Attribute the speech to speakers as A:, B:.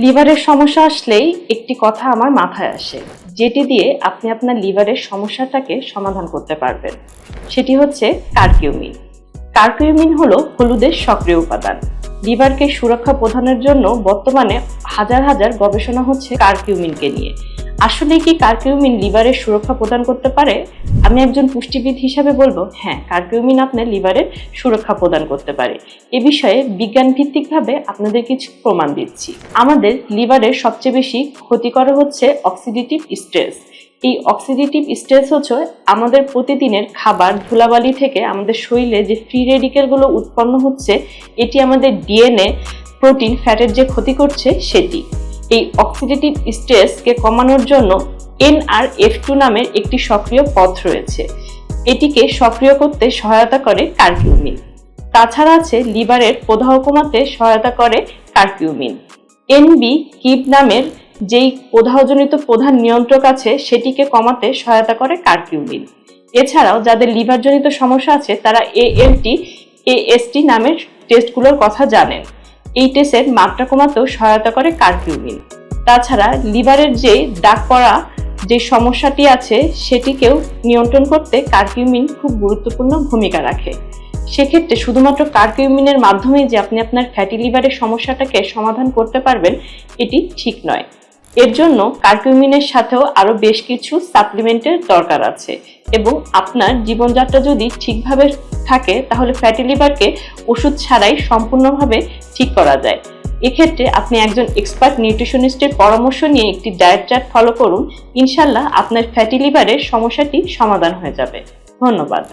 A: লিভারের সমস্যা আসলেই একটি কথা আমার মাথায় আসে, যেটি দিয়ে আপনি আপনার লিভারের সমস্যাটাকে সমাধান করতে পারবেন। সেটি হচ্ছে কারকিউমিন। কারকিউমিন হলো হলুদের সক্রিয় উপাদান। লিভারকে সুরক্ষা প্রদানের জন্য বর্তমানে হাজার হাজার গবেষণা হচ্ছে কারকিউমিনকে নিয়ে। আসলে কি কারকিউমিন লিভারের সুরক্ষা প্রদান করতে পারে? আমি একজন পুষ্টিবিদ হিসাবে বলবো, হ্যাঁ, কারকিউমিন আপনার লিভারের সুরক্ষা প্রদান করতে পারে। এ বিষয়ে বিজ্ঞান ভিত্তিকভাবে আপনাদের কিছু প্রমাণ দিচ্ছি। আমাদের লিভারের সবচেয়ে বেশি ক্ষতিকর হচ্ছে অক্সিডেটিভ স্ট্রেস। এই অক্সিডেটিভ স্ট্রেস হচ্ছে আমাদের প্রতিদিনের খাবার ধুলাবালি থেকে আমাদের শরীরে যে ফ্রি রেডিকেলগুলো উৎপন্ন হচ্ছে, এটি আমাদের ডিএনএ, প্রোটিন, ফ্যাটের যে ক্ষতি করছে সেটি। এই অক্সিডেটিভ স্ট্রেসকে কমানোর জন্য NRF2 নামের একটি সক্রিয় পথ রয়েছে। এটিকে সক্রিয় করতে সহায়তা করে কারকিউমিন। তাছাড়া আছে লিভারের প্রদাহ কমাতে সহায়তা করে কারকিউমিন। NB-KIB নামের যেই প্রদাহজনিত প্রধান নিয়ন্ত্রক আছে, সেটিকে কমাতে সহায়তা করে কারকিউমিন। এছাড়াও যাদের লিভারজনিত সমস্যা আছে তারা ALT, AST নামের টেস্টগুলোর কথা জানেন। এই টেস্টের মাত্রা কমাতেও সহায়তা করে কারকিউমিন। তাছাড়া লিভারের যে দাগ পড়া যে সমস্যাটি আছে, সেটিকেও নিয়ন্ত্রণ করতে কারকিউমিন খুব গুরুত্বপূর্ণ ভূমিকা রাখে। সেক্ষেত্রে শুধুমাত্র কারকিউমিনের মাধ্যমেই যে আপনি আপনার ফ্যাটি লিভারের সমস্যাটাকে সমাধান করতে পারবেন, এটি ঠিক নয়। এর জন্য কারকিউমিনের সাথেও আরও বেশ কিছু সাপ্লিমেন্টের দরকার আছে, এবং আপনার জীবনযাত্রা যদি ঠিকভাবে থাকে তাহলে ফ্যাটি লিভারকে ওষুধ ছাড়াই সম্পূর্ণভাবে ঠিক করা যায়। এক্ষেত্রে আপনি একজন এক্সপার্ট নিউট্রিশনিস্টের পরামর্শ নিয়ে একটি ডায়েট চার্ট ফলো করুন। ইনশাল্লাহ আপনার ফ্যাটি লিভারের সমস্যাটি সমাধান হয়ে যাবে। ধন্যবাদ।